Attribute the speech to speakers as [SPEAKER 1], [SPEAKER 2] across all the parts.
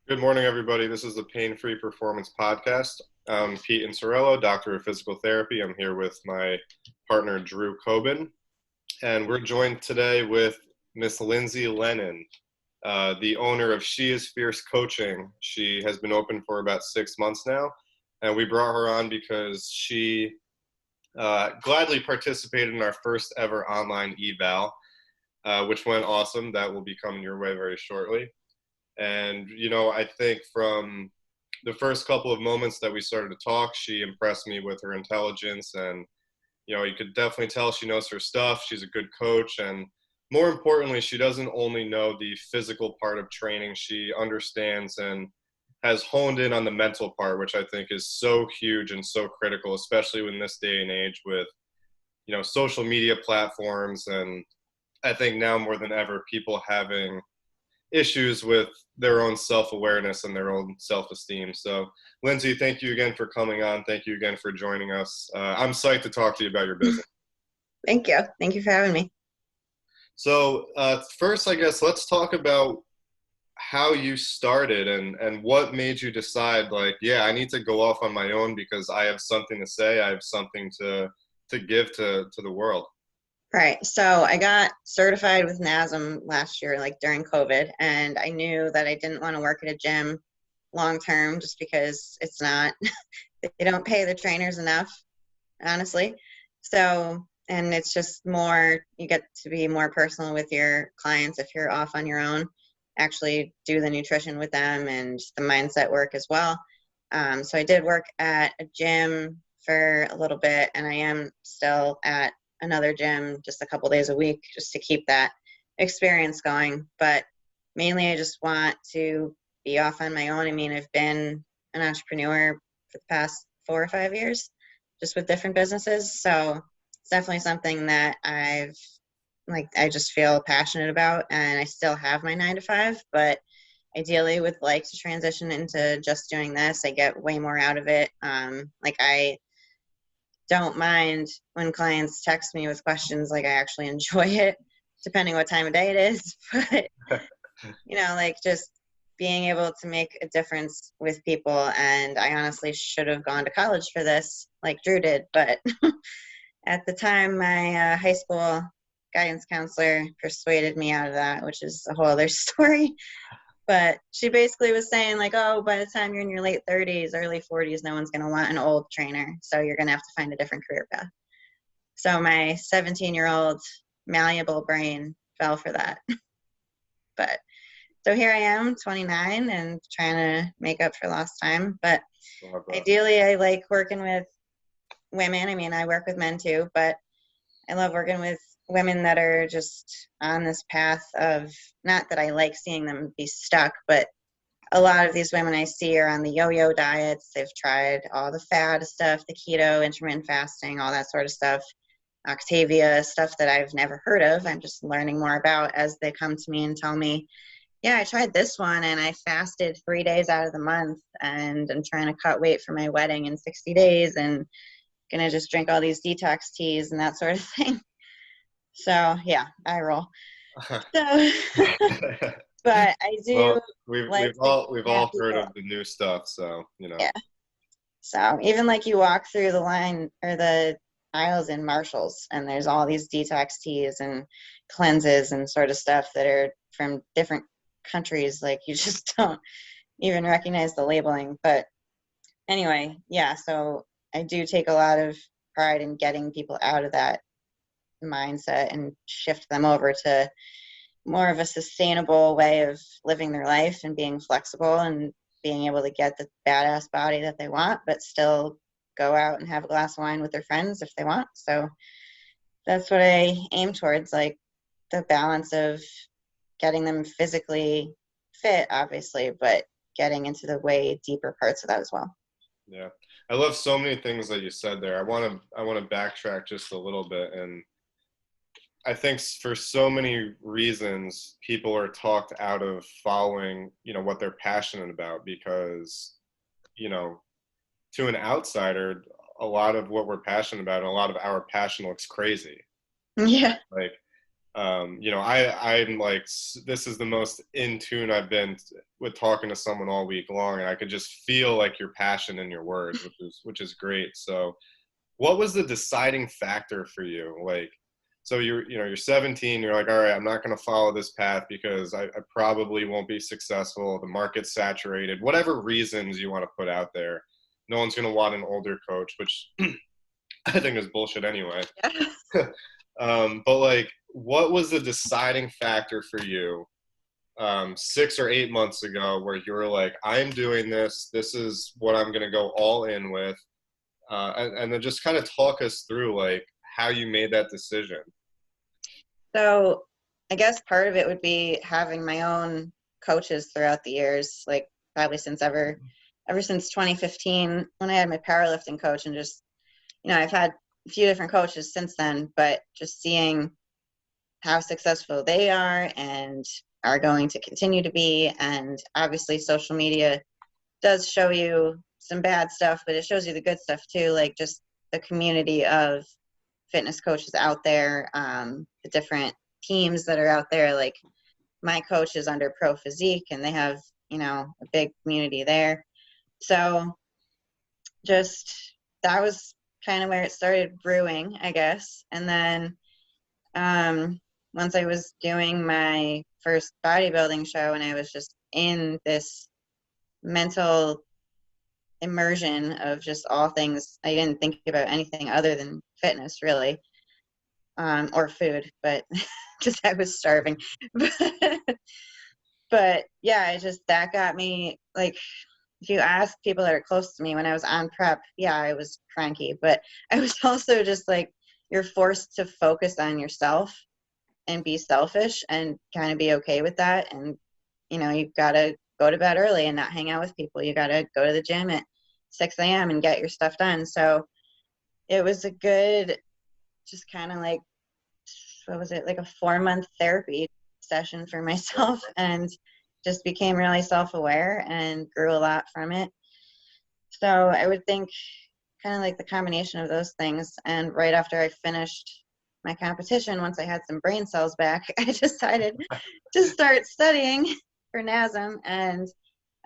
[SPEAKER 1] Good morning, everybody. This is the PainFreePerformance Podcast. I'm Pete Insorello, Doctor of Physical Therapy. I'm here with my partner, Drew Coben, and we're joined today with Miss Lindsay Lennon, the owner of She is Fierce Coaching. She has been open for about 6 months now, and we brought her on because she gladly participated in our first ever online eval, which went awesome. That will be coming your way very shortly. And, I think from the first couple of moments that we started to talk, she impressed me with her intelligence. And, you could definitely tell she knows her stuff. She's a good coach. And more importantly, she doesn't only know the physical part of training, she understands and has honed in on the mental part, which I think is so huge and so critical, especially in this day and age with, social media platforms. And I think now more than ever, people having issues with their own self-awareness and their own self-esteem. So, Lindsay, thank you again for coming on. Thank you again for joining us. I'm psyched to talk to you about your business.
[SPEAKER 2] Thank you. Thank you for having me.
[SPEAKER 1] So, first, I guess, let's talk about how you started and what made you decide, like, yeah, I need to go off on my own because I have something to say. I have something to give to the world.
[SPEAKER 2] Right. So I got certified with NASM last year, like during COVID, and I knew that I didn't want to work at a gym long term just because it's not, they don't pay the trainers enough, honestly. So, and it's just more, you get to be more personal with your clients if you're off on your own, actually do the nutrition with them and the mindset work as well. So I did work at a gym for a little bit, and I am still at another gym just a couple days a week just to keep that experience going. But mainly I just want to be off on my own. I mean, I've been an entrepreneur for the past 4 or 5 years just with different businesses. So it's definitely something that I just feel passionate about, and I still have my 9 to 5, but ideally would like to transition into just doing this. I get way more out of it. I don't mind when clients text me with questions. Like, I actually enjoy it depending what time of day it is. But just being able to make a difference with people. And I honestly should have gone to college for this like Drew did, but at the time my high school guidance counselor persuaded me out of that, which is a whole other story. But she basically was saying, like, oh, by the time you're in your late 30s, early 40s, no one's going to want an old trainer. So you're going to have to find a different career path. So my 17-year-old malleable brain fell for that. But so here I am, 29, and trying to make up for lost time. But ideally, I like working with women. I mean, I work with men too, but I love working with women that are just on this path of, not that I like seeing them be stuck, but a lot of these women I see are on the yo-yo diets. They've tried all the fad stuff, the keto, intermittent fasting, all that sort of stuff, Octavia, stuff that I've never heard of. I'm just learning more about as they come to me and tell me, yeah, I tried this one and I fasted 3 days out of the month and I'm trying to cut weight for my wedding in 60 days and gonna just drink all these detox teas and that sort of thing. So yeah, I roll. So, but I do.
[SPEAKER 1] Well, we've
[SPEAKER 2] like
[SPEAKER 1] all heard of the new stuff, so
[SPEAKER 2] Yeah. So even like you walk through the line or the aisles in Marshalls, and there's all these detox teas and cleanses and sort of stuff that are from different countries. Like, you just don't even recognize the labeling. But anyway, yeah. So I do take a lot of pride in getting people out of that mindset and shift them over to more of a sustainable way of living their life and being flexible and being able to get the badass body that they want, but still go out and have a glass of wine with their friends if they want. So that's what I aim towards, like the balance of getting them physically fit, obviously, but getting into the way deeper parts of that as well.
[SPEAKER 1] Yeah. I love so many things that you said there. I want to backtrack just a little bit. And I think for so many reasons, people are talked out of following, what they're passionate about because, to an outsider, a lot of what we're passionate about, and a lot of our passion looks crazy.
[SPEAKER 2] Yeah.
[SPEAKER 1] Like, I'm like, this is the most in tune I've been with talking to someone all week long, and I could just feel like your passion in your words, which is great. So what was the deciding factor for you? Like, so you're 17, you're like, all right, I'm not going to follow this path because I probably won't be successful. The market's saturated, whatever reasons you want to put out there. No one's going to want an older coach, which I think is bullshit anyway. But like, what was the deciding factor for you 6 or 8 months ago where you were like, I'm doing this. This is what I'm going to go all in with. And then just kind of talk us through like how you made that decision.
[SPEAKER 2] So I guess part of it would be having my own coaches throughout the years, like probably ever since 2015 when I had my powerlifting coach, and just, I've had a few different coaches since then, but just seeing how successful they are and are going to continue to be. And obviously social media does show you some bad stuff, but it shows you the good stuff too, like just the community of fitness coaches out there, the different teams that are out there. Like my coach is under Pro Physique, and they have, a big community there. So just that was kind of where it started brewing, I guess. And then once I was doing my first bodybuilding show, and I was just in this mental immersion of just all things. I didn't think about anything other than fitness, really, or food, but because I was starving. But yeah, that got me, like, if you ask people that are close to me, when I was on prep, yeah, I was cranky, but I was also just like, you're forced to focus on yourself and be selfish and kind of be okay with that. And, you've got to go to bed early and not hang out with people. You got to go to the gym at 6 a.m. and get your stuff done. So it was a good, just kind of like, what was it, like a 4-month therapy session for myself, and just became really self-aware and grew a lot from it. So I would think kind of like the combination of those things. And right after I finished my competition, once I had some brain cells back, I decided to start studying for NASM, and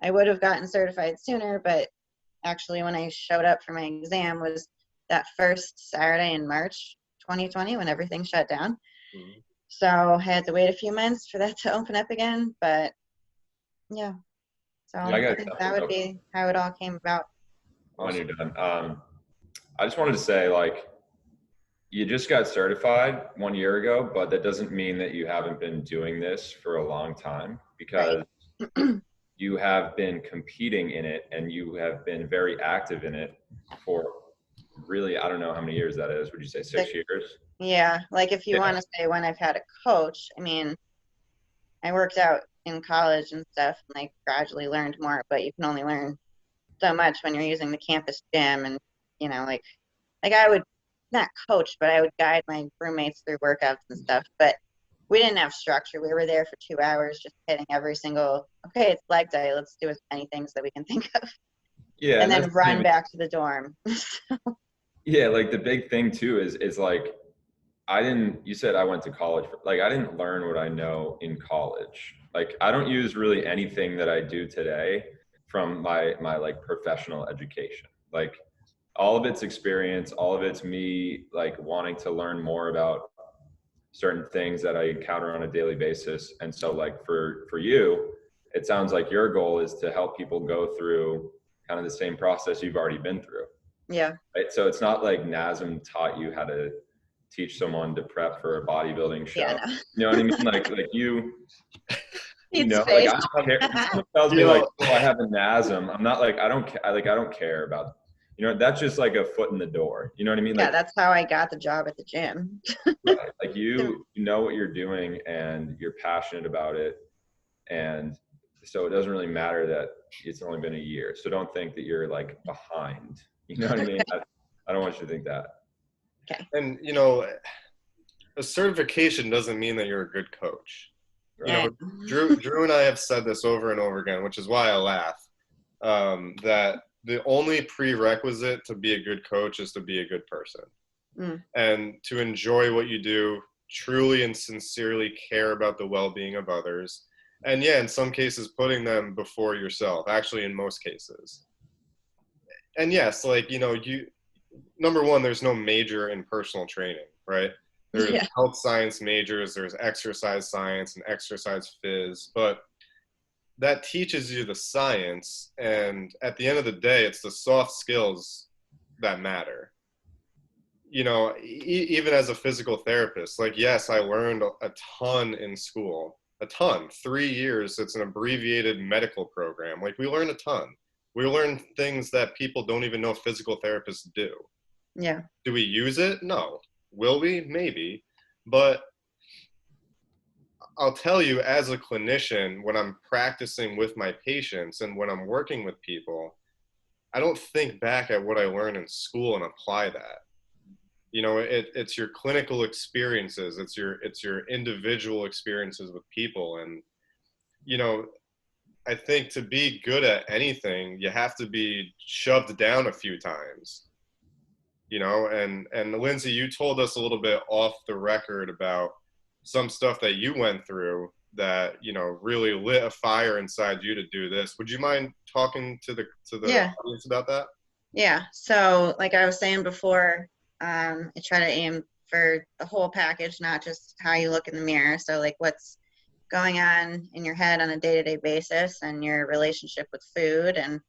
[SPEAKER 2] I would have gotten certified sooner, but actually when I showed up for my exam was that first Saturday in March 2020 when everything shut down. Mm-hmm. So I had to wait a few months for that to open up again, but yeah. So I think that would be how it all came about.
[SPEAKER 3] When you're done. I just wanted to say, like, you just got certified 1 year ago, but that doesn't mean that you haven't been doing this for a long time, because you have been competing in it and you have been very active in it for really, I don't know how many years that is. Would you say 6 years?
[SPEAKER 2] Yeah. Like if you want to say when I've had a coach, I mean, I worked out in college and stuff, and I gradually learned more, but you can only learn so much when you're using the campus gym. And, like I would not coach, but I would guide my roommates through workouts and stuff, but we didn't have structure. We were there for 2 hours just hitting every single, okay, it's leg day, let's do as many things that we can think of. Yeah. And then run back to the dorm.
[SPEAKER 3] Yeah, like the big thing too is like, you said I went to college, like I didn't learn what I know in college. Like I don't use really anything that I do today from my like professional education. Like all of it's experience, all of it's me like wanting to learn more about certain things that I encounter on a daily basis. And so like for you, it sounds like your goal is to help people go through kind of the same process you've already been through.
[SPEAKER 2] Yeah.
[SPEAKER 3] Right. So it's not like NASM taught you how to teach someone to prep for a bodybuilding show. Yeah, no. You know what I mean? Like you know, like I don't care. If someone tells me like, oh, I have a NASM, I'm not like, I don't care about, that's just like a foot in the door. You know what I mean?
[SPEAKER 2] Yeah,
[SPEAKER 3] like,
[SPEAKER 2] that's how I got the job at the gym.
[SPEAKER 3] Right. Like you know what you're doing and you're passionate about it. And so it doesn't really matter that it's only been a year. So don't think that you're like behind. You know what I mean? I don't want you to think that.
[SPEAKER 2] Okay.
[SPEAKER 1] And, a certification doesn't mean that you're a good coach. Right. Drew and I have said this over and over again, which is why I laugh, that the only prerequisite to be a good coach is to be a good person and to enjoy what you do truly and sincerely care about the well-being of others. And yeah, in some cases, putting them before yourself, actually in most cases. And yes, like, number one, there's no major in personal training, right? There's
[SPEAKER 2] Yeah.
[SPEAKER 1] health science majors, there's exercise science and exercise phys, but that teaches you the science. And at the end of the day, it's the soft skills that matter. Even as a physical therapist, like, yes, I learned a ton in school, a ton, 3 years. It's an abbreviated medical program. Like, we learn a ton. We learn things that people don't even know physical therapists do.
[SPEAKER 2] Yeah.
[SPEAKER 1] Do we use it? No. Will we? Maybe. But I'll tell you, as a clinician, when I'm practicing with my patients and when I'm working with people, I don't think back at what I learned in school and apply that. It's your clinical experiences, it's your individual experiences with people. And I think to be good at anything, you have to be shoved down a few times. And Lindsay, you told us a little bit off the record about some stuff that you went through that really lit a fire inside you to do this. Would you mind talking to the
[SPEAKER 2] Yeah.
[SPEAKER 1] audience about that?
[SPEAKER 2] Yeah. So like I was saying before, I try to aim for the whole package, not just how you look in the mirror. So like what's going on in your head on a day-to-day basis, and your relationship with food, and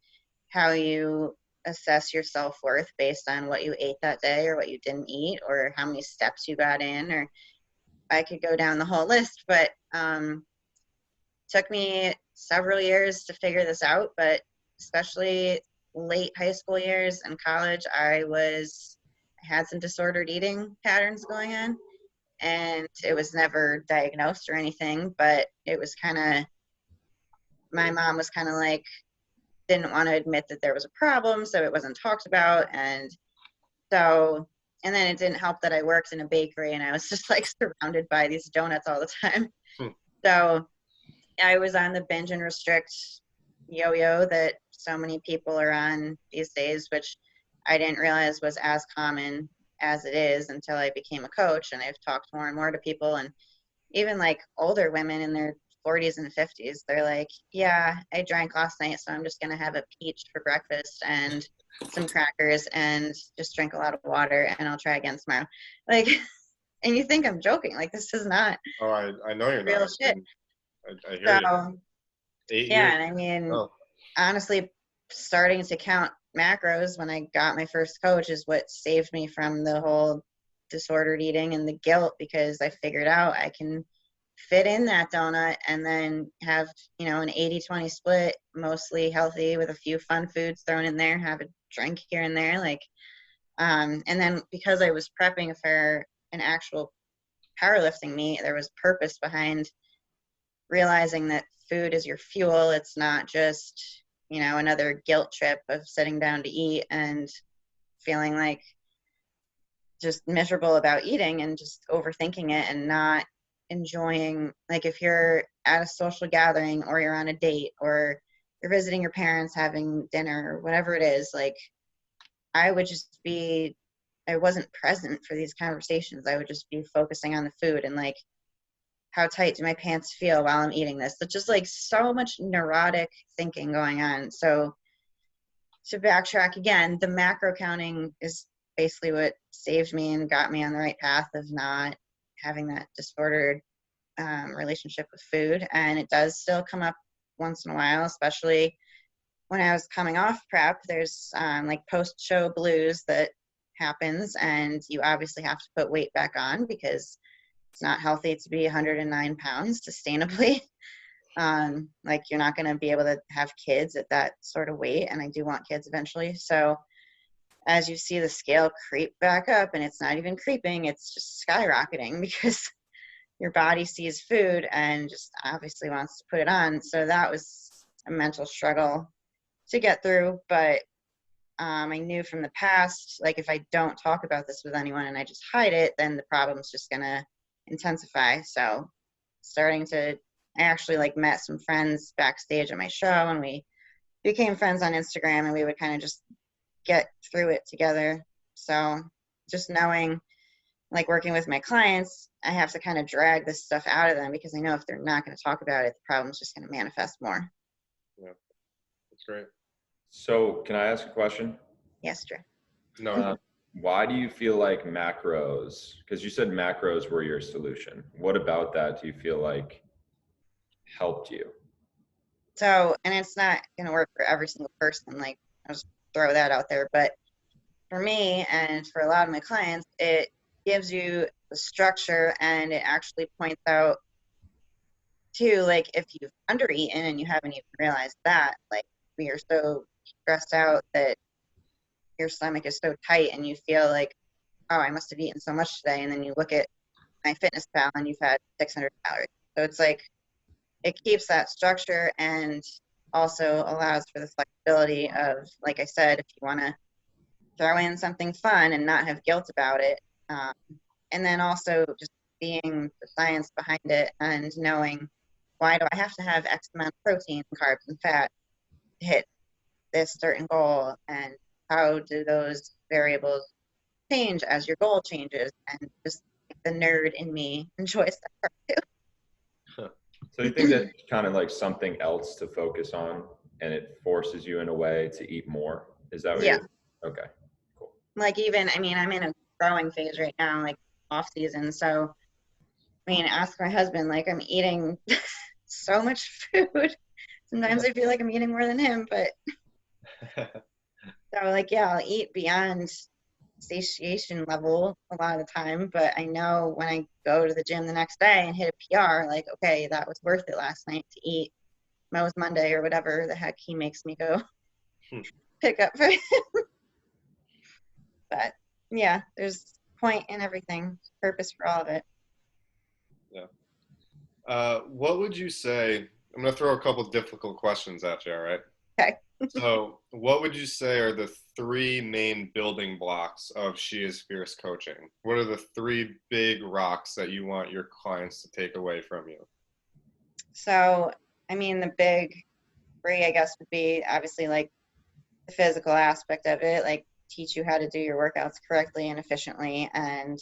[SPEAKER 2] how you assess your self-worth based on what you ate that day or what you didn't eat, or how many steps you got in, or I could go down the whole list. But took me several years to figure this out, but especially late high school years and college, I had some disordered eating patterns going on, and it was never diagnosed or anything, but it was my mom was like, didn't want to admit that there was a problem, so it wasn't talked about. And then it didn't help that I worked in a bakery and I was just like surrounded by these donuts all the time. So I was on the binge and restrict yo-yo that so many people are on these days, which I didn't realize was as common as it is until I became a coach, and I've talked more and more to people. And even like older women in their 40s and 50s, they're like, yeah, I drank last night, so I'm just going to have a peach for breakfast and some crackers and just drink a lot of water, and I'll try again tomorrow. Like, and you think I'm joking. Like, this is not
[SPEAKER 1] I know you're
[SPEAKER 2] real
[SPEAKER 1] not.
[SPEAKER 2] shit.
[SPEAKER 1] I hear you. 8 years.
[SPEAKER 2] And I mean, honestly, starting to count macros when I got my first coach is what saved me from the whole disordered eating and the guilt, because I figured out I can fit in that donut and then have, an 80-20 split, mostly healthy with a few fun foods thrown in there, have a drink here and there. Like, and then because I was prepping for an actual powerlifting meet, there was purpose behind realizing that food is your fuel. It's not just, another guilt trip of sitting down to eat and feeling like just miserable about eating and just overthinking it and not enjoying. Like, if you're at a social gathering or you're on a date or you're visiting your parents, having dinner or whatever it is, like, I wasn't present for these conversations. I would just be focusing on the food and like, how tight do my pants feel while I'm eating this? It's just like so much neurotic thinking going on. So to backtrack again, the macro counting is basically what saved me and got me on the right path of not having that disordered relationship with food. And it does still come up once in a while, especially when I was coming off prep. There's like post-show blues that happens, and you obviously have to put weight back on because it's not healthy to be 109 pounds sustainably. Like, you're not going to be able to have kids at that sort of weight, and I do want kids eventually. So as you see the scale creep back up, and it's not even creeping, it's just skyrocketing because your body sees food and just obviously wants to put it on. So that was a mental struggle to get through. But I knew from the past, like, if I don't talk about this with anyone and I just hide it, then the problem's just going to intensify. So I actually like met some friends backstage at my show, and we became friends on Instagram, and we would kind of just get through it together. So just knowing like working with my clients, I have to kind of drag this stuff out of them because I know if they're not going to talk about it, the problem's just going to manifest more.
[SPEAKER 1] Yeah, that's great.
[SPEAKER 3] So can I ask a question?
[SPEAKER 2] Yes, Drew.
[SPEAKER 1] No.
[SPEAKER 3] Why do you feel like macros, because you said macros were your solution. What about that do you feel like helped you?
[SPEAKER 2] So, and it's not going to work for every single person. Like, I'll just throw that out there. But for me and for a lot of my clients, it gives you the structure, and it actually points out too, like if you've undereaten and you haven't even realized that, like we are so stressed out that your stomach is so tight and you feel like, oh, I must have eaten so much today. And then you look at MyFitnessPal and you've had 600 calories. So it's like, it keeps that structure and also allows for the flexibility of, like I said, if you want to throw in something fun and not have guilt about it. And then also just being the science behind it and knowing, why do I have to have X amount of protein, carbs, and fat to hit this certain goal? And how do those variables change as your goal changes? And just the nerd in me enjoys that part too.
[SPEAKER 3] So you think that kind of like something else to focus on, and it forces you in a way to eat more? Is that what
[SPEAKER 2] Yeah.
[SPEAKER 3] Okay, cool.
[SPEAKER 2] Like even, I mean, I'm in a growing phase right now, like off season. So, I mean, ask my husband, like I'm eating so much food. Sometimes I feel like I'm eating more than him, but so like, yeah, I'll eat beyond satiation level a lot of the time, but I know when I go to the gym the next day and hit a PR, like, okay, that was worth it last night to eat Moe's Monday or whatever the heck he makes me go pick up for him. But yeah, there's point in everything, purpose for all of it.
[SPEAKER 1] Yeah. What would you say? I'm going to throw a couple difficult questions at you, all right?
[SPEAKER 2] Okay.
[SPEAKER 1] So what would you say are the 3 main building blocks of She is Fierce coaching? What are the 3 big rocks that you want your clients to take away from you?
[SPEAKER 2] So, I mean, the big 3, I guess, would be obviously like the physical aspect of it, like teach you how to do your workouts correctly and efficiently and,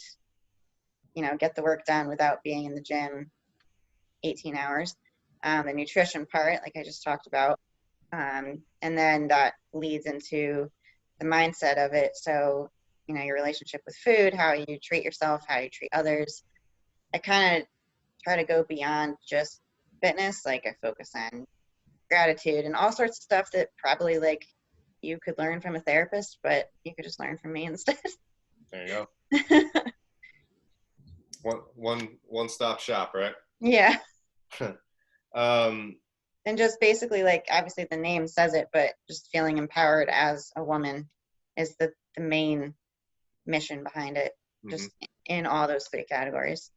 [SPEAKER 2] you know, get the work done without being in the gym 18 hours. The nutrition part, like I just talked about. And then that leads into the mindset of it. So, you know, your relationship with food, how you treat yourself, how you treat others. I kind of try to go beyond just fitness. Like I focus on gratitude and all sorts of stuff that probably like you could learn from a therapist, but you could just learn from me instead.
[SPEAKER 1] There you go. One-stop shop, right?
[SPEAKER 2] Yeah. And just basically, like, obviously the name says it, but just feeling empowered as a woman is the main mission behind it, just in all those 3 categories.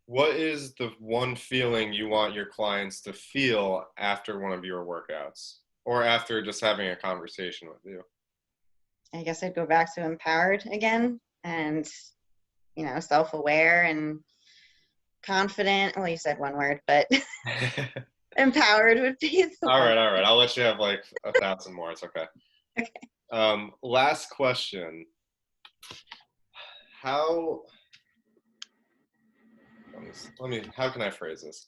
[SPEAKER 1] What is the one feeling you want your clients to feel after one of your workouts or after just having a conversation with you?
[SPEAKER 2] I guess I'd go back to empowered again and, you know, self-aware and confident. Well, you said one word, but empowered would be
[SPEAKER 1] all right. I'll let you have like 1,000 more. It's okay.
[SPEAKER 2] Okay.
[SPEAKER 1] Last question. How can I phrase this?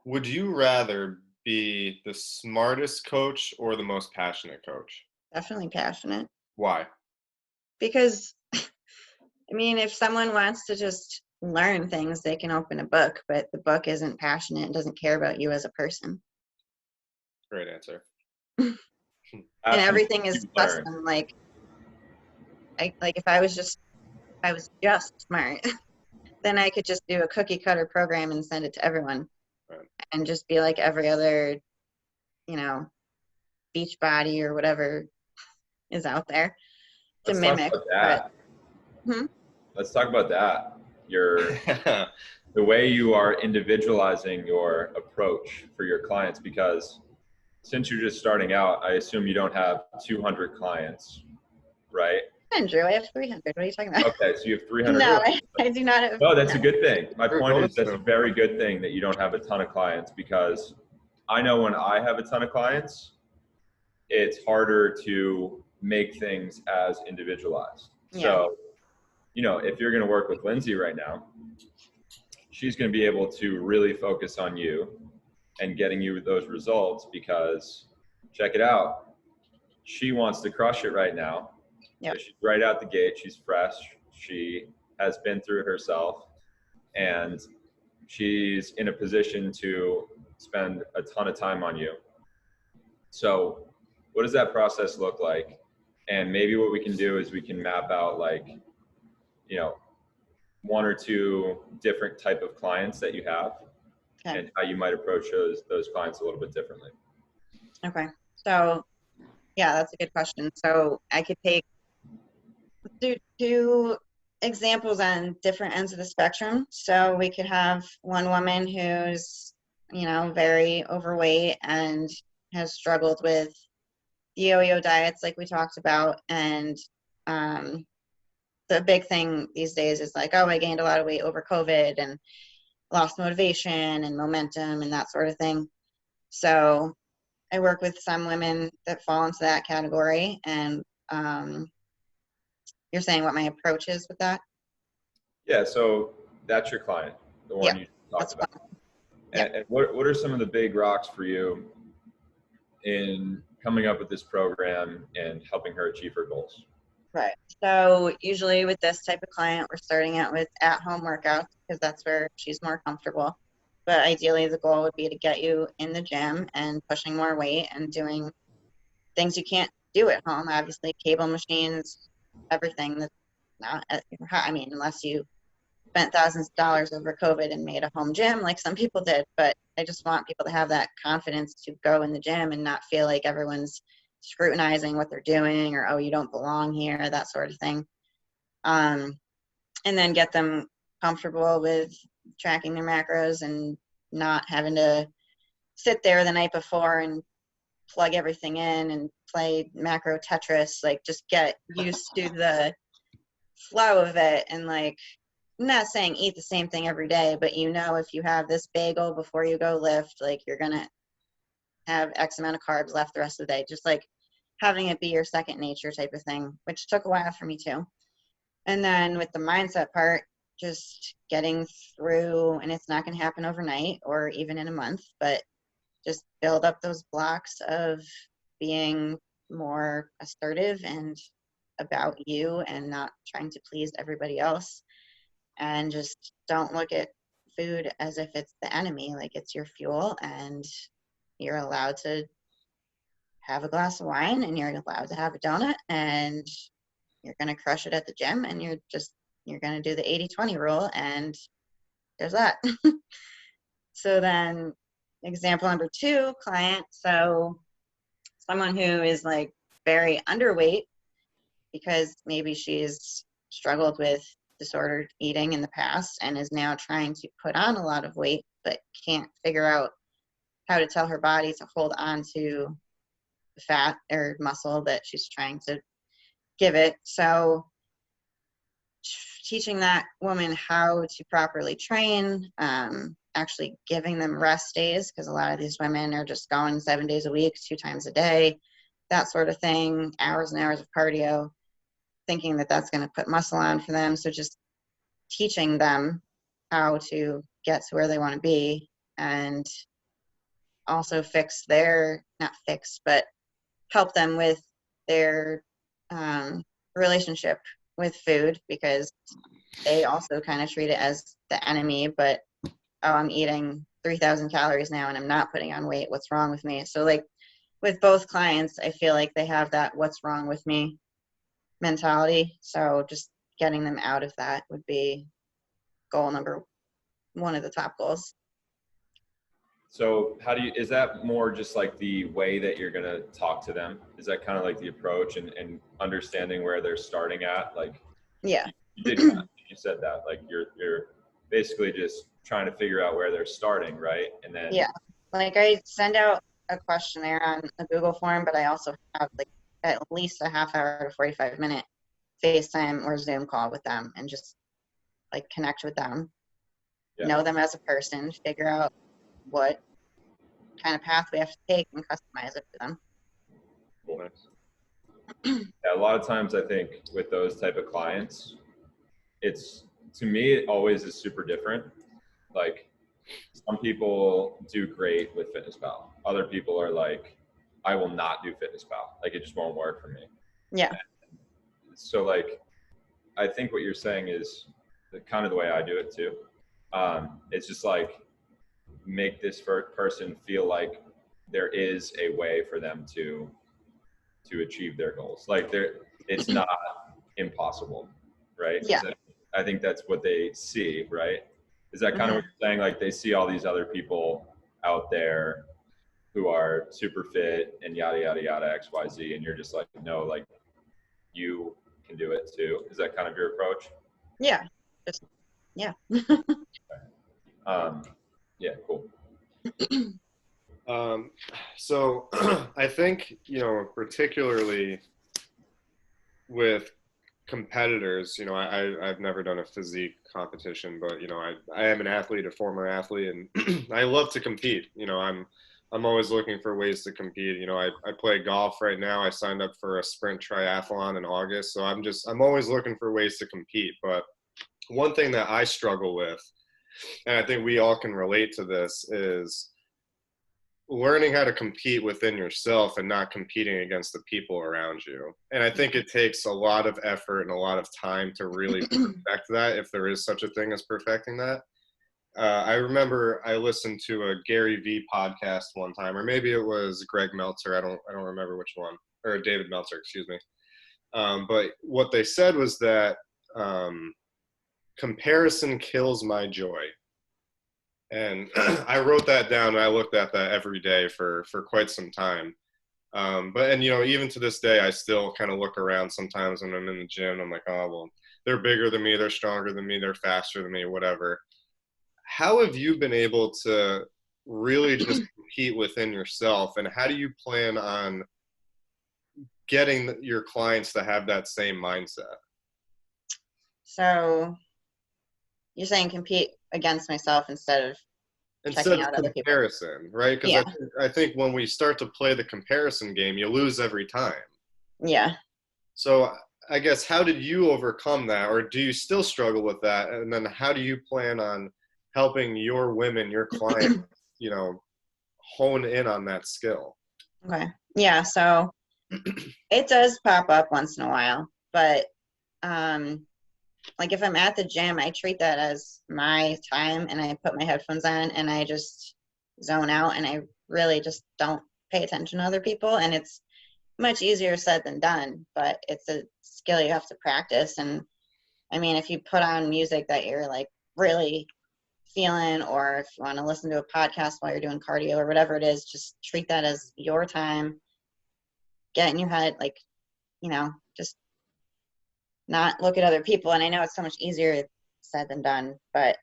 [SPEAKER 1] Would you rather be the smartest coach or the most passionate coach?
[SPEAKER 2] Definitely passionate.
[SPEAKER 1] Why?
[SPEAKER 2] Because, I mean, if someone wants to just learn things, they can open a book, but the book isn't passionate and doesn't care about you as a person.
[SPEAKER 1] Great answer.
[SPEAKER 2] And everything is custom. Like if I was just smart, then I could just do a cookie cutter program and send it to everyone.
[SPEAKER 1] Right.
[SPEAKER 2] And just be like every other, you know, beach body or whatever is out there to mimic.
[SPEAKER 3] Let's talk about that. The way you are individualizing your approach for your clients, because since you're just starting out, I assume you don't have 200 clients, right?
[SPEAKER 2] Andrew, I have 300. What are you talking about?
[SPEAKER 3] Okay, so you have 300.
[SPEAKER 2] No, I do not have.
[SPEAKER 3] No, that's a good thing. My point is that's a very good thing that you don't have a ton of clients, because I know when I have a ton of clients, it's harder to make things as individualized.
[SPEAKER 2] Yeah.
[SPEAKER 3] So, if you're going to work with Lindsay right now, she's going to be able to really focus on you and getting you those results, because check it out. She wants to crush it right now.
[SPEAKER 2] Yep.
[SPEAKER 3] So she's right out the gate. She's fresh. She has been through it herself, and she's in a position to spend a ton of time on you. So what does that process look like? And maybe what we can do is we can map out one or two different type of clients that you have,
[SPEAKER 2] Okay.
[SPEAKER 3] and how you might approach those clients a little bit differently.
[SPEAKER 2] Okay. So yeah, that's a good question. So I could do two examples on different ends of the spectrum. So we could have one woman who's, very overweight and has struggled with yo-yo diets like we talked about. And the big thing these days is like, oh, I gained a lot of weight over COVID and lost motivation and momentum and that sort of thing. So I work with some women that fall into that category. And you're saying what my approach is with that?
[SPEAKER 3] Yeah, so that's your client, the one you talked about. And what are some of the big rocks for you in coming up with this program and helping her achieve her goals?
[SPEAKER 2] Right. So usually with this type of client, we're starting out with at-home workouts because that's where she's more comfortable. But ideally, the goal would be to get you in the gym and pushing more weight and doing things you can't do at home. Obviously, cable machines, everything that's not, unless you spent thousands of dollars over COVID and made a home gym like some people did. But I just want people to have that confidence to go in the gym and not feel like everyone's scrutinizing what they're doing or, oh, you don't belong here, that sort of thing. And then get them comfortable with tracking their macros and not having to sit there the night before and plug everything in and play macro Tetris. Like, just get used to the flow of it. And like, I'm not saying eat the same thing every day, but if you have this bagel before you go lift, like, you're gonna have X amount of carbs left the rest of the day. Just like having it be your second nature type of thing, which took a while for me too. And then with the mindset part, just getting through, and it's not going to happen overnight or even in a month, but just build up those blocks of being more assertive and about you and not trying to please everybody else. And just don't look at food as if it's the enemy. Like, it's your fuel, and you're allowed to have a glass of wine, and you're allowed to have a donut, and you're going to crush it at the gym, and you're going to do the 80-20 rule, and there's that. So then example number 2, client. So someone who is like very underweight because maybe she's struggled with disordered eating in the past and is now trying to put on a lot of weight, but can't figure out how to tell her body to hold on to the fat or muscle that she's trying to give it. So teaching that woman how to properly train, actually giving them rest days, because a lot of these women are just going 7 days a week, 2 times a day, that sort of thing, hours and hours of cardio, thinking that that's going to put muscle on for them. So just teaching them how to get to where they want to be, and also help them with their relationship with food, because they also kind of treat it as the enemy. But, oh, I'm eating 3,000 calories now and I'm not putting on weight. What's wrong with me? So like with both clients, I feel like they have that what's wrong with me mentality. So just getting them out of that would be one of the top goals.
[SPEAKER 3] So is that more just like the way that you're going to talk to them? Is that kind of like the approach and understanding where they're starting at? Like,
[SPEAKER 2] yeah,
[SPEAKER 3] you said that, like you're basically just trying to figure out where they're starting, right? And then
[SPEAKER 2] like I send out a questionnaire on a Google form, but I also have like at least a half hour to 45-minute FaceTime or Zoom call with them, and just like connect with them, know them as a person, figure out what kind of path we have to take and customize it for them.
[SPEAKER 3] Cool. Yeah, a lot of times I think with those type of clients, to me, it always is super different. Like some people do great with FitnessPal. Other people are like, I will not do FitnessPal. Like it just won't work for me.
[SPEAKER 2] Yeah.
[SPEAKER 3] So like, I think what you're saying is kind of the way I do it too. It's just like make this person feel like there is a way for them to achieve their goals. Like it's not impossible, right?
[SPEAKER 2] Yeah.
[SPEAKER 3] I think that's what they see, right? Is that kind of what you're saying? Like they see all these other people out there who are super fit and yada, yada, yada, X, Y, Z. And you're just like, no, like you can do it too. Is that kind of your approach?
[SPEAKER 2] Yeah. Just, yeah.
[SPEAKER 3] Yeah, cool.
[SPEAKER 1] So I think, particularly with competitors, I've never done a physique competition, but, I am an athlete, a former athlete, and I love to compete. I'm always looking for ways to compete. I play golf right now. I signed up for a sprint triathlon in August. So I'm always looking for ways to compete. But one thing that I struggle with, and I think we all can relate to this, is learning how to compete within yourself and not competing against the people around you. And I think it takes a lot of effort and a lot of time to really perfect that, if there is such a thing as perfecting that. I remember I listened to a Gary Vee podcast one time, or maybe it was Greg Meltzer. I don't remember which one, or David Meltzer, excuse me. But what they said was that comparison kills my joy. And I wrote that down, and I looked at that every day for quite some time. But even to this day, I still kind of look around sometimes when I'm in the gym. I'm like, oh, well, they're bigger than me, they're stronger than me, they're faster than me, whatever. How have you been able to really just compete within yourself, and how do you plan on getting your clients to have that same mindset?
[SPEAKER 2] So you're saying compete against myself instead of checking out other people.
[SPEAKER 1] Comparison, right? Because I think when we start to play the comparison game, you lose every time.
[SPEAKER 2] Yeah.
[SPEAKER 1] So I guess, how did you overcome that, or do you still struggle with that? And then how do you plan on helping your women, your clients, hone in on that skill?
[SPEAKER 2] Okay. Yeah. So it does pop up once in a while, but like if I'm at the gym, I treat that as my time, and I put my headphones on and I just zone out, and I really just don't pay attention to other people. And it's much easier said than done, but it's a skill you have to practice. And I mean, if you put on music that you're like really feeling, or if you want to listen to a podcast while you're doing cardio or whatever it is, just treat that as your time. Get in your head, like, just not look at other people. And I know it's so much easier said than done, but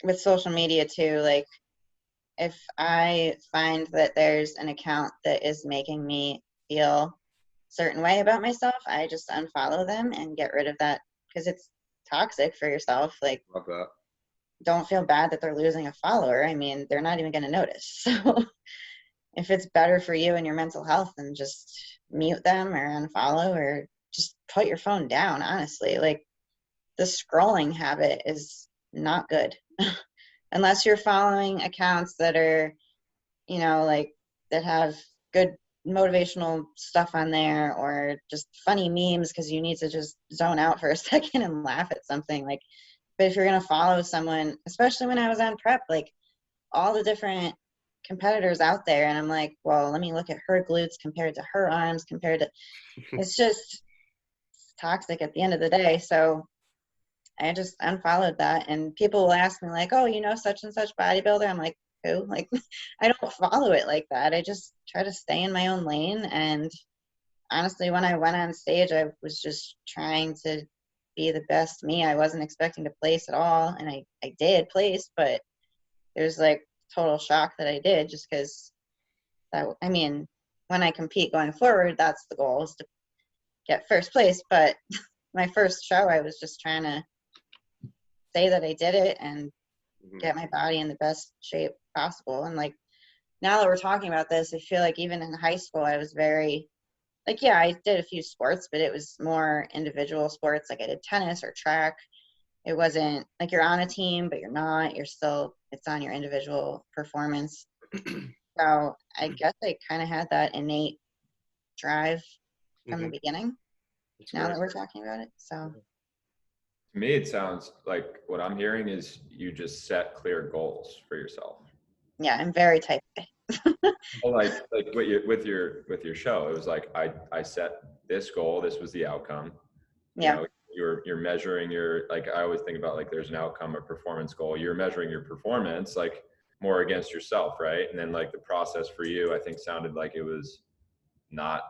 [SPEAKER 2] with social media too, like if I find that there's an account that is making me feel a certain way about myself, I just unfollow them and get rid of that, because it's toxic for yourself. Like,
[SPEAKER 1] Love that.
[SPEAKER 2] Don't feel bad that they're losing a follower. I mean, they're not even going to notice. So if it's better for you and your mental health, then just mute them or unfollow, or just put your phone down, honestly. Like, the scrolling habit is not good. Unless you're following accounts that are, that have good motivational stuff on there, or just funny memes because you need to just zone out for a second and laugh at something. Like, but if you're going to follow someone, especially when I was on prep, like all the different competitors out there, and I'm like, well, let me look at her glutes compared to her arms compared to, it's just toxic at the end of the day. So I just unfollowed that. And people will ask me like, oh, such and such bodybuilder. I'm like, who? Like, I don't follow it like that. I just try to stay in my own lane. And honestly, when I went on stage, I was just trying to be the best me. I wasn't expecting to place at all. And I did place, but there's like total shock that I did, just because when I compete going forward, that's the goal, is to get first place. But my first show, I was just trying to say that I did it and get my body in the best shape possible. And like, now that we're talking about this, I feel like even in high school, I was very like, yeah, I did a few sports, but it was more individual sports. Like I did tennis or track. It wasn't like you're on a team, but you're not. You're still, it's on your individual performance. So I guess I kind of had that innate drive from the beginning.
[SPEAKER 1] That's
[SPEAKER 2] now
[SPEAKER 1] great.
[SPEAKER 2] that we're talking about it. So
[SPEAKER 3] To me, it sounds like what I'm hearing is you just set clear goals for yourself.
[SPEAKER 2] yeah, I'm very type A.
[SPEAKER 3] Well, like with your show, it was like I set this goal. This was the outcome.
[SPEAKER 2] Yeah.
[SPEAKER 3] You know, you're measuring your, like, I always think about, like, there's an outcome, a performance goal. You're measuring your performance like more against yourself, right? And then like the process for you, I think, sounded like it was not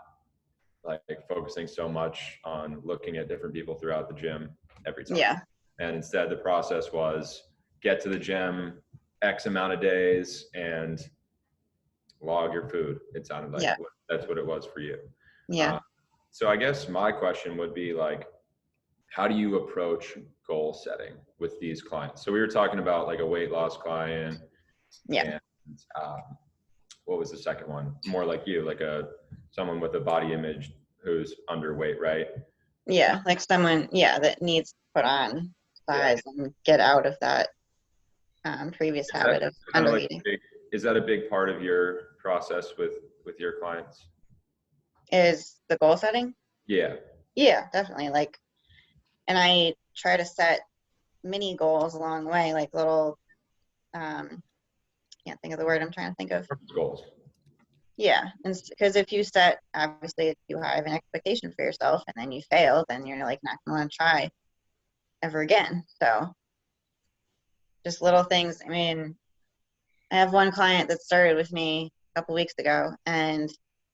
[SPEAKER 3] like focusing so much on looking at different people throughout the gym every time.
[SPEAKER 2] Yeah.
[SPEAKER 3] And instead the process was get to the gym X amount of days and log your food. It sounded like that's what it was for you.
[SPEAKER 2] Yeah.
[SPEAKER 3] So I guess my question would be, like, how do you approach goal setting with these clients? So we were talking about like a weight loss client.
[SPEAKER 2] Yeah.
[SPEAKER 3] And what was the second one? More like you, like someone with a body image who's underweight, right?
[SPEAKER 2] Yeah. Like someone, that needs to put on size and get out of that previous habit of undereating.
[SPEAKER 3] Is that a big part of your process with your clients?
[SPEAKER 2] Is the goal setting?
[SPEAKER 3] Yeah.
[SPEAKER 2] Yeah, definitely. Like, and I try to set mini goals along the way, like little, can't think of the word I'm trying to think of.
[SPEAKER 3] Goals.
[SPEAKER 2] Yeah, and because if you set, obviously, if you have an expectation for yourself and then you fail, then you're like not going to want to try ever again. So just little things. I mean, I have one client that started with me a couple weeks ago and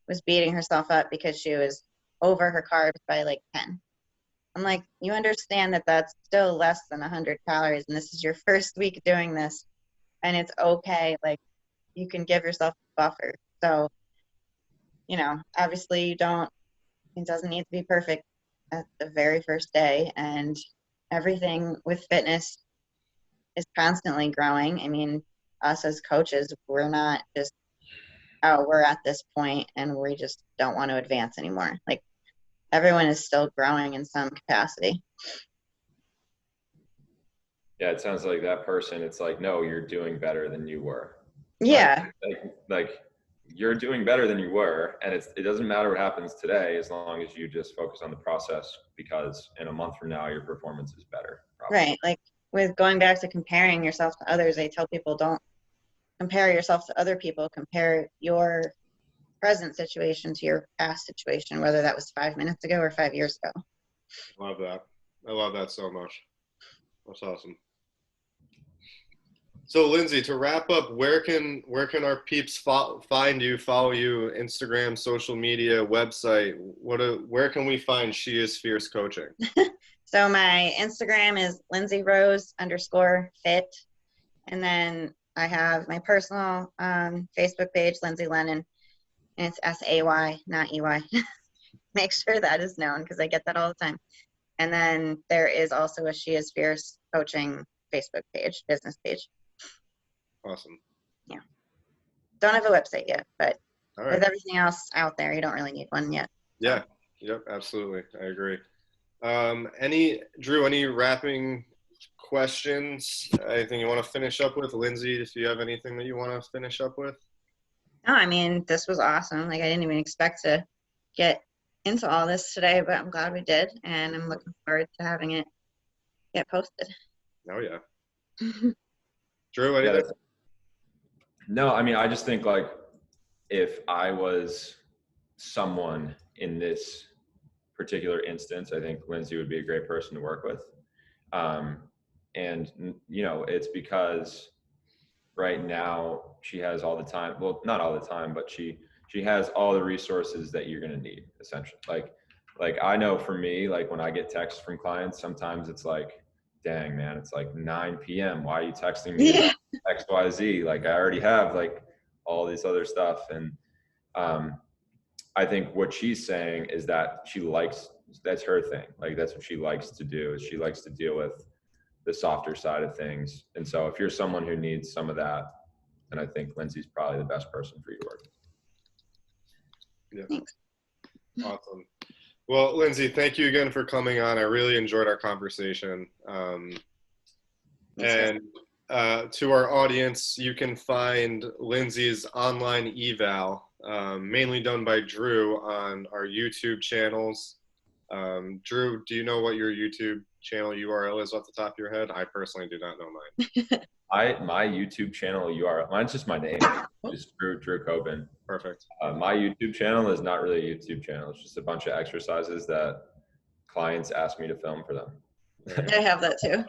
[SPEAKER 2] was beating herself up because she was over her carbs by like 10. I'm like, you understand that that's still less than 100 calories, and this is your first week doing this, and it's okay. Like, you can give yourself a buffer. So, obviously it doesn't need to be perfect at the very first day, and everything with fitness is constantly growing. I mean, us as coaches, we're not just, we're at this point and we just don't want to advance anymore. Like, everyone is still growing in some capacity.
[SPEAKER 3] Yeah, it sounds like that person, it's like, no, you're doing better than you were.
[SPEAKER 2] Yeah.
[SPEAKER 3] Like you're doing better than you were, and it doesn't matter what happens today as long as you just focus on the process, because in a month from now your performance is better. Probably.
[SPEAKER 2] Right. Like, with going back to comparing yourself to others, I tell people, don't compare yourself to other people. Compare your present situation to your past situation, whether that was 5 minutes ago or 5 years ago.
[SPEAKER 1] Love that. I love that so much. That's awesome. So Lindsay, to wrap up, where can our peeps find you, follow you, Instagram, social media, website? Where can we find She Is Fierce Coaching?
[SPEAKER 2] So my Instagram is LindsayRose_fit. And then I have my personal Facebook page, Lindsay Lennon. And it's SAY, not EY. Make sure that is known because I get that all the time. And then there is also a She Is Fierce Coaching Facebook page, business page.
[SPEAKER 1] Awesome.
[SPEAKER 2] Yeah. Don't have a website yet, but
[SPEAKER 1] All right.
[SPEAKER 2] with everything else out there, you don't really need one yet.
[SPEAKER 1] Yeah. Yep. Absolutely. I agree. Drew, any wrapping questions? Anything you want to finish up with? Lindsay, if you have anything that you want to finish up with?
[SPEAKER 2] No, I mean, this was awesome. Like, I didn't even expect to get into all this today, but I'm glad we did. And I'm looking forward to having it get posted.
[SPEAKER 1] Oh, yeah. Drew, anything?
[SPEAKER 3] No, I mean, I just think, like, if I was someone in this particular instance, I think Lindsay would be a great person to work with. And, it's because right now she has all the time. Well, not all the time, but she has all the resources that you're going to need, essentially. Like I know for me, like when I get texts from clients, sometimes it's like, dang, man, it's like 9 p.m. Why are you texting me about X, Y, Z? Like, I already have like all this other stuff. And I think what she's saying is that that's her thing. Like, that's what she likes to do, is she likes to deal with the softer side of things. And so if you're someone who needs some of that, then I think Lindsay's probably the best person for you to work with.
[SPEAKER 1] Yeah.
[SPEAKER 2] Thanks.
[SPEAKER 1] Awesome. Well, Lindsay, thank you again for coming on. I really enjoyed our conversation. And to our audience, you can find Lindsay's online eval, mainly done by Drew, on our YouTube channels. Drew, do you know what your YouTube channel URL is off the top of your head? I personally do not know mine.
[SPEAKER 3] My YouTube channel URL, mine's just my name. It's Drew Coben.
[SPEAKER 1] Perfect.
[SPEAKER 3] My YouTube channel is not really a YouTube channel. It's just a bunch of exercises that clients ask me to film for them.
[SPEAKER 2] I have that too.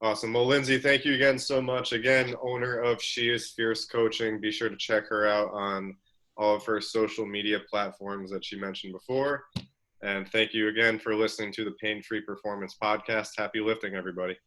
[SPEAKER 1] Awesome. Well, Lindsay, thank you again so much. Again, owner of She Is Fierce Coaching. Be sure to check her out on all of her social media platforms that she mentioned before. And thank you again for listening to the Pain Free Performance Podcast. Happy lifting, everybody.